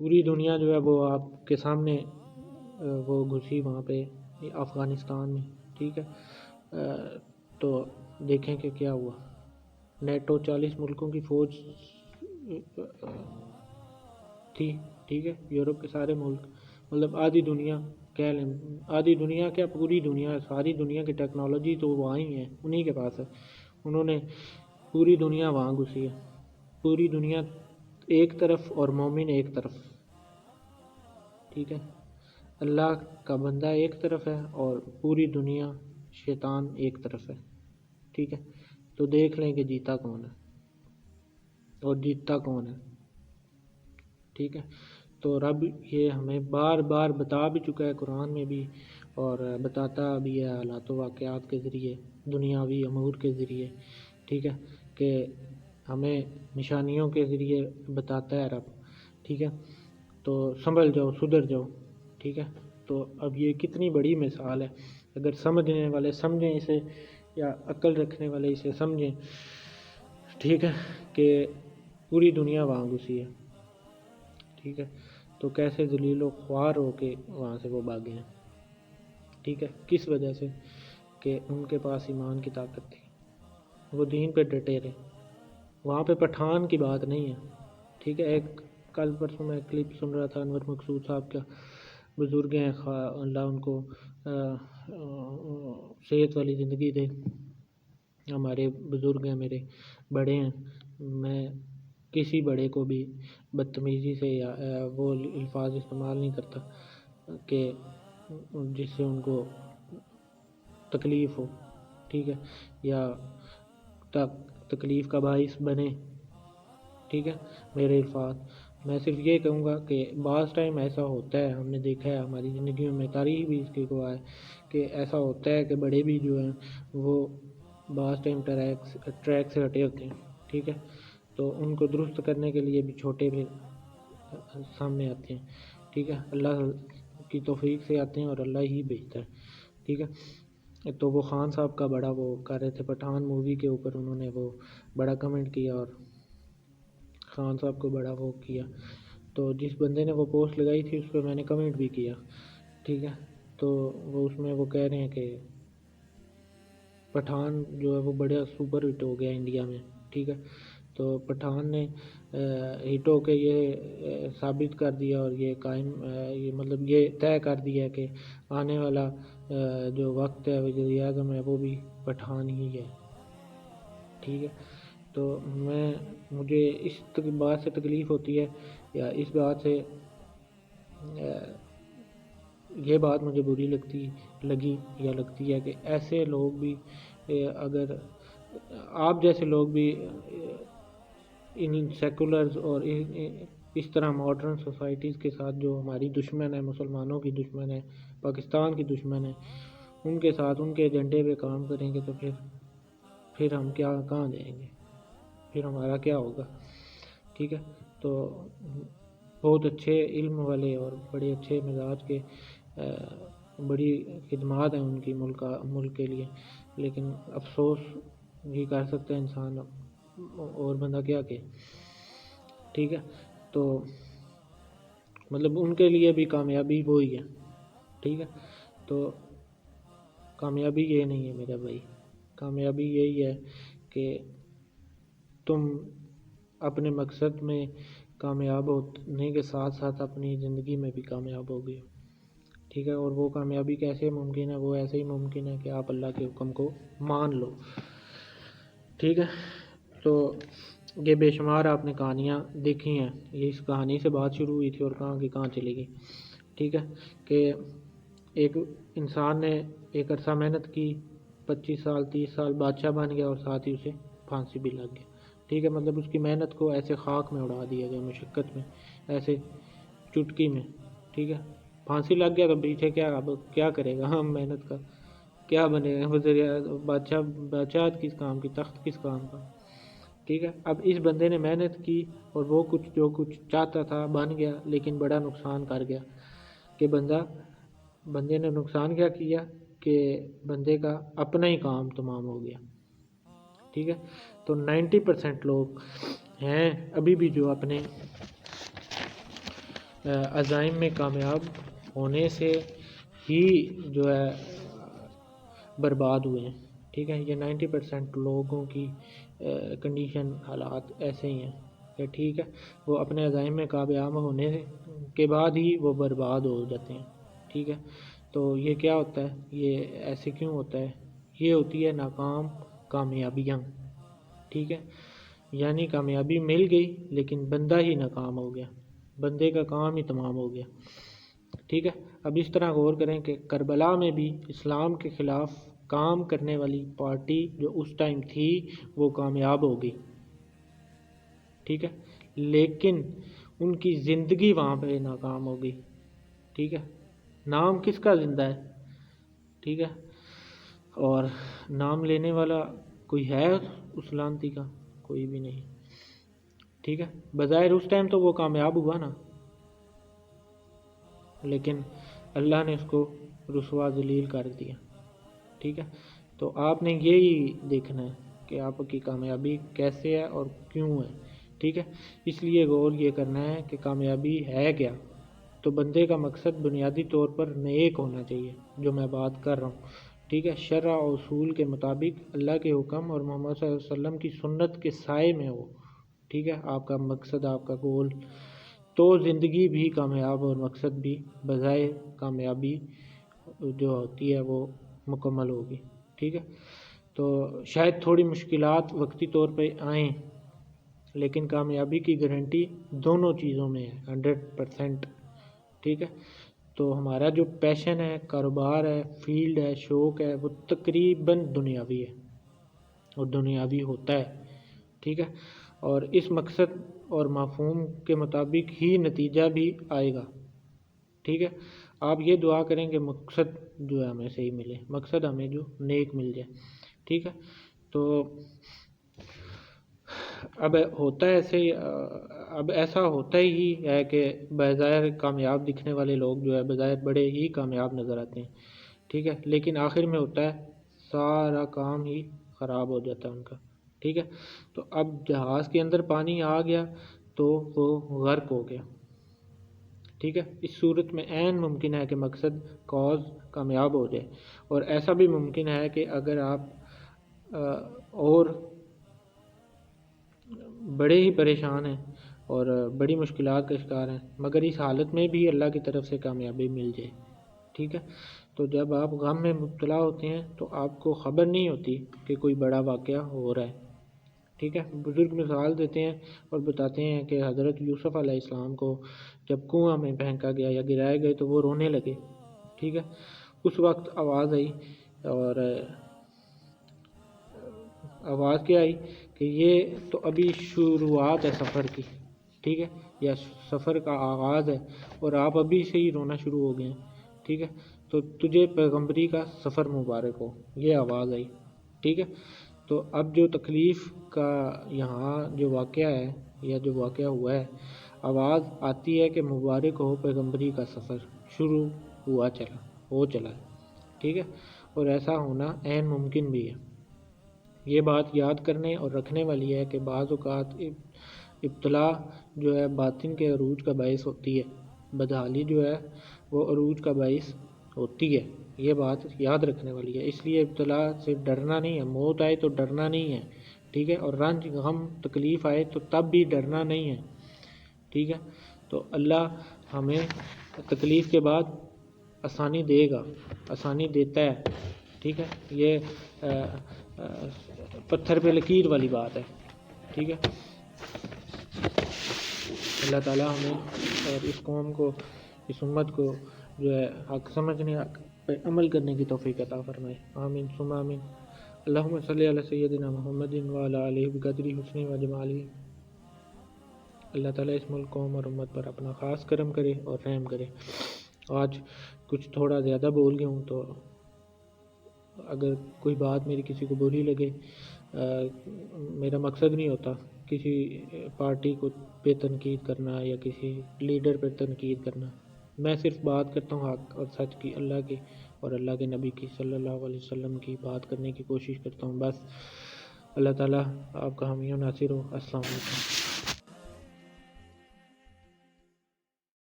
پوری دنیا جو ہے وہ آپ کے سامنے وہ گھسی وہاں پہ افغانستان میں، ٹھیک ہے۔ تو دیکھیں کہ کیا ہوا۔ نیٹو 40 ملکوں کی فوج تھی، ٹھیک ہے، یورپ کے سارے ملک، مطلب آدھی دنیا کہہ لیں، آدھی دنیا کیا پوری دنیا، ساری دنیا کی ٹیکنالوجی تو وہاں ہی ہے، انہی کے پاس ہے۔ انہوں نے پوری دنیا وہاں گھسی ہے، پوری دنیا ایک طرف اور مومن ایک طرف، ٹھیک ہے، اللہ کا بندہ ایک طرف ہے اور پوری دنیا شیطان ایک طرف ہے، ٹھیک ہے۔ تو دیکھ لیں کہ جیتا کون ہے اور جیتتا کون ہے، ٹھیک ہے۔ تو رب یہ ہمیں بار بار بتا بھی چکا ہے قرآن میں بھی، اور بتاتا بھی ہے حالات و واقعات کے ذریعے، دنیاوی امور کے ذریعے، ٹھیک ہے، کہ ہمیں نشانیوں کے ذریعے بتاتا ہے رب، ٹھیک ہے۔ تو سنبھل جاؤ، سدھر جاؤ، ٹھیک ہے۔ تو اب یہ کتنی بڑی مثال ہے، اگر سمجھنے والے سمجھیں اسے، یا عقل رکھنے والے اسے سمجھیں، ٹھیک ہے، کہ پوری دنیا وہاں گھسی ہے، ٹھیک ہے۔ تو کیسے ذلیل و خوار ہو کے وہاں سے وہ بھاگے ہیں، ٹھیک ہے، کس وجہ سے؟ کہ ان کے پاس ایمان کی طاقت تھی، وہ دین پہ ڈٹے رہے۔ وہاں پہ پٹھان کی بات نہیں ہے، ٹھیک ہے۔ ایک کل پرسوں میں کلپ سن رہا تھا انور مقصود صاحب کا، بزرگ ہیں، اللہ ان کو صحت والی زندگی دے، ہمارے بزرگ ہیں، میرے بڑے ہیں، میں کسی بڑے کو بھی بدتمیزی سے یا وہ الفاظ استعمال نہیں کرتا کہ جس سے ان کو تکلیف ہو، ٹھیک ہے، یا تکلیف کا باعث بنے، ٹھیک ہے میرے الفاظ۔ میں صرف یہ کہوں گا کہ بعض ٹائم ایسا ہوتا ہے، ہم نے دیکھا ہے ہماری زندگیوں میں، تاریخ بھی اس کی گواہ ہے کہ ایسا ہوتا ہے کہ بڑے بھی جو ہیں وہ بعض ٹائم ٹریک سے ہٹے ہوتے ہیں، ٹھیک ہے۔ تو ان کو درست کرنے کے لیے بھی چھوٹے بھی سامنے آتے ہیں، ٹھیک ہے، اللہ کی توفیق سے آتے ہیں اور اللہ ہی بھیجتا ہے، ٹھیک ہے۔ تو وہ خان صاحب کا بڑا وہ کر رہے تھے پٹھان مووی کے اوپر، انہوں نے وہ بڑا کمنٹ کیا اور خان صاحب کو بڑا وہ کیا۔ تو جس بندے نے وہ پوسٹ لگائی تھی اس پہ میں نے کمنٹ بھی کیا، ٹھیک ہے۔ تو وہ اس میں وہ کہہ رہے ہیں کہ پٹھان جو ہے وہ بڑا سپر ہٹ ہو گیا انڈیا میں، ٹھیک ہے۔ تو پٹھان نے ہٹ ہو کے یہ ثابت کر دیا اور یہ قائم یہ مطلب یہ طے کر دیا کہ آنے والا جو وقت ہے وزیر اعظم ہے وہ بھی پٹھان ہی ہے، ٹھیک ہے۔ تو مجھے اس بات سے تکلیف ہوتی ہے، یا اس بات سے یہ بات مجھے بری لگتی ہے کہ ایسے لوگ بھی، اگر آپ جیسے لوگ بھی ان سیکولرز اور اس طرح ماڈرن سوسائٹیز کے ساتھ جو ہماری دشمن ہے، مسلمانوں کی دشمن ہے، پاکستان کی دشمن ہے، ان کے ساتھ ان کے ایجنڈے پہ کام کریں گے تو پھر ہم کہاں جائیں گے، پھر ہمارا کیا ہوگا، ٹھیک ہے۔ تو بہت اچھے علم والے اور بڑے اچھے مزاج کے، بڑی خدمات ہیں ان کی ملک کے لیے، لیکن افسوس ہی کر سکتا ہے انسان، اور بندہ کیا کہ، ٹھیک ہے۔ تو مطلب ان کے لیے بھی کامیابی وہی ہے، ٹھیک ہے۔ تو کامیابی یہ نہیں ہے میرا بھائی، کامیابی یہی ہے کہ تم اپنے مقصد میں کامیاب ہونے کے ساتھ ساتھ اپنی زندگی میں بھی کامیاب ہو گئے، ٹھیک ہے۔ اور وہ کامیابی کیسے ممکن ہے؟ وہ ایسے ہی ممکن ہے کہ آپ اللہ کے حکم کو مان لو، ٹھیک ہے۔ تو یہ بے شمار آپ نے کہانیاں دیکھی ہیں، یہ اس کہانی سے بات شروع ہوئی تھی اور کہاں کی کہاں چلی گئی، ٹھیک ہے، کہ ایک انسان نے ایک عرصہ محنت کی، 25 سال 30 سال بادشاہ بن گیا، اور ساتھ ہی اسے پھانسی بھی لگ گیا، ٹھیک ہے۔ مطلب اس کی محنت کو ایسے خاک میں اڑا دیا گیا، مشقت میں، ایسے چٹکی میں، ٹھیک ہے۔ پھانسی لگ گیا تو پیچھے کیا کرے گا، ہم محنت کا کیا بنے گا، بادشاہت کس کام کی، تخت کس کام کا، ٹھیک ہے۔ اب اس بندے نے محنت کی اور وہ جو کچھ چاہتا تھا بن گیا، لیکن بڑا نقصان کر گیا کہ بندے نے نقصان کیا کیا کہ بندے کا اپنا ہی کام تمام ہو گیا، ٹھیک ہے۔ تو 90% لوگ ہیں ابھی بھی جو اپنے عزائم میں کامیاب ہونے سے ہی جو ہے برباد ہوئے ہیں، ٹھیک ہے۔ یہ 90% لوگوں کی کنڈیشن، حالات ایسے ہی ہیں کہ ٹھیک ہے، وہ اپنے عزائم میں کامیاب ہونے کے بعد ہی وہ برباد ہو جاتے ہیں، ٹھیک ہے۔ تو یہ کیا ہوتا ہے، یہ ایسے کیوں ہوتا ہے؟ یہ ہوتی ہے ناکام کامیابیاں، ٹھیک ہے۔ یعنی کامیابی مل گئی لیکن بندہ ہی ناکام ہو گیا، بندے کا کام ہی تمام ہو گیا، ٹھیک ہے۔ اب اس طرح غور کریں کہ کربلا میں بھی اسلام کے خلاف کام کرنے والی پارٹی جو اس ٹائم تھی وہ کامیاب ہو گئی، ٹھیک ہے، لیکن ان کی زندگی وہاں پہ ناکام ہو گئی، ٹھیک ہے۔ نام کس کا زندہ ہے، ٹھیک ہے، اور نام لینے والا کوئی ہے اس لانتی کا؟ کوئی بھی نہیں، ٹھیک ہے۔ بظاہر اس ٹائم تو وہ کامیاب ہوا نا، لیکن اللہ نے اس کو رسوا ذلیل کر دیا، ٹھیک ہے۔ تو آپ نے یہی دیکھنا ہے کہ آپ کی کامیابی کیسے ہے اور کیوں ہے، ٹھیک ہے۔ اس لیے غور یہ کرنا ہے کہ کامیابی ہے کیا۔ تو بندے کا مقصد بنیادی طور پر نیک ہونا چاہیے، جو میں بات کر رہا ہوں، ٹھیک ہے، شرع و اصول کے مطابق اللہ کے حکم اور محمد صلی اللہ علیہ وسلم کی سنت کے سائے میں ہو، ٹھیک ہے، آپ کا مقصد، آپ کا گول، تو زندگی بھی کامیاب اور مقصد بھی بظاہر کامیابی جو ہوتی ہے وہ مکمل ہوگی، ٹھیک ہے۔ تو شاید تھوڑی مشکلات وقتی طور پہ آئیں، لیکن کامیابی کی گارنٹی دونوں چیزوں میں ہے 100%، ٹھیک ہے۔ تو ہمارا جو پیشن ہے، کاروبار ہے، فیلڈ ہے، شوق ہے، وہ تقریباً دنیاوی ہے اور دنیاوی ہوتا ہے، ٹھیک ہے، اور اس مقصد اور مفہوم کے مطابق ہی نتیجہ بھی آئے گا، ٹھیک ہے۔ آپ یہ دعا کریں کہ مقصد جو ہے ہمیں صحیح ملے، مقصد ہمیں جو نیک مل جائے، ٹھیک ہے۔ تو اب ہوتا ہے ایسے، اب ایسا ہوتا ہی ہے کہ بظاہر کامیاب دکھنے والے لوگ جو ہے بظاہر بڑے ہی کامیاب نظر آتے ہیں، ٹھیک ہے، لیکن آخر میں ہوتا ہے سارا کام ہی خراب ہو جاتا ہے ان کا، ٹھیک ہے۔ تو اب جہاز کے اندر پانی آ گیا تو وہ غرق ہو گیا، ٹھیک ہے۔ اس صورت میں عین ممکن ہے کہ مقصد کاز کامیاب ہو جائے، اور ایسا بھی ممکن ہے کہ اگر آپ اور بڑے ہی پریشان ہیں اور بڑی مشکلات کا شکار ہیں، مگر اس حالت میں بھی اللہ کی طرف سے کامیابی مل جائے، ٹھیک ہے۔ تو جب آپ غم میں مبتلا ہوتے ہیں تو آپ کو خبر نہیں ہوتی کہ کوئی بڑا واقعہ ہو رہا ہے، ٹھیک ہے۔ بزرگ مثال دیتے ہیں اور بتاتے ہیں کہ حضرت یوسف علیہ السلام کو جب کنواں میں پھینکا گیا یا گرائے گئے تو وہ رونے لگے، ٹھیک ہے۔ اس وقت آواز آئی، اور آواز کیا آئی کہ یہ تو ابھی شروعات ہے سفر کی، ٹھیک ہے، یا سفر کا آغاز ہے اور آپ ابھی سے ہی رونا شروع ہو گئے ہیں، ٹھیک ہے، تو تجھے پیغمبری کا سفر مبارک ہو، یہ آواز آئی، ٹھیک ہے۔ تو اب جو تکلیف کا یہاں جو واقعہ ہے یا جو واقعہ ہوا ہے، آواز آتی ہے کہ مبارک ہو پیغمبری کا سفر شروع ہو چلا ہے، ٹھیک ہے، اور ایسا ہونا عین ممکن بھی ہے۔ یہ بات یاد کرنے اور رکھنے والی ہے کہ بعض اوقات ابتلا جو ہے باطن کے عروج کا باعث ہوتی ہے، بدحالی جو ہے وہ عروج کا باعث ہوتی ہے، یہ بات یاد رکھنے والی ہے۔ اس لیے ابتلا سے ڈرنا نہیں ہے، موت آئے تو ڈرنا نہیں ہے، ٹھیک ہے، اور رنج غم تکلیف آئے تو تب بھی ڈرنا نہیں ہے، ٹھیک ہے۔ تو اللہ ہمیں تکلیف کے بعد آسانی دے گا، آسانی دیتا ہے، ٹھیک ہے، یہ پتھر پہ لکیر والی بات ہے، ٹھیک ہے۔ اللہ تعالیٰ ہمیں اور اس قوم کو، اس امت کو جو ہے حق سمجھنے، حق پہ عمل کرنے کی توفیق عطا فرمائے، آمین ثم آمین۔ اللہم صلی علی سیدنا محمد وعلی آلہ بقدر حسنہ و جمالہ۔ اللہ تعالیٰ اس ملک، قوم اور امت پر اپنا خاص کرم کرے اور رحم کرے۔ آج کچھ تھوڑا زیادہ بول گیا ہوں، تو اگر کوئی بات میری کسی کو بری لگے، میرا مقصد نہیں ہوتا کسی پارٹی کو پہ تنقید کرنا یا کسی لیڈر پہ تنقید کرنا، میں صرف بات کرتا ہوں حق اور سچ کی، اللہ کی اور اللہ کے نبی کی صلی اللہ علیہ وسلم کی بات کرنے کی کوشش کرتا ہوں، بس۔ اللہ تعالیٰ آپ کا حامی و ناصر ہو۔ السلام علیکم۔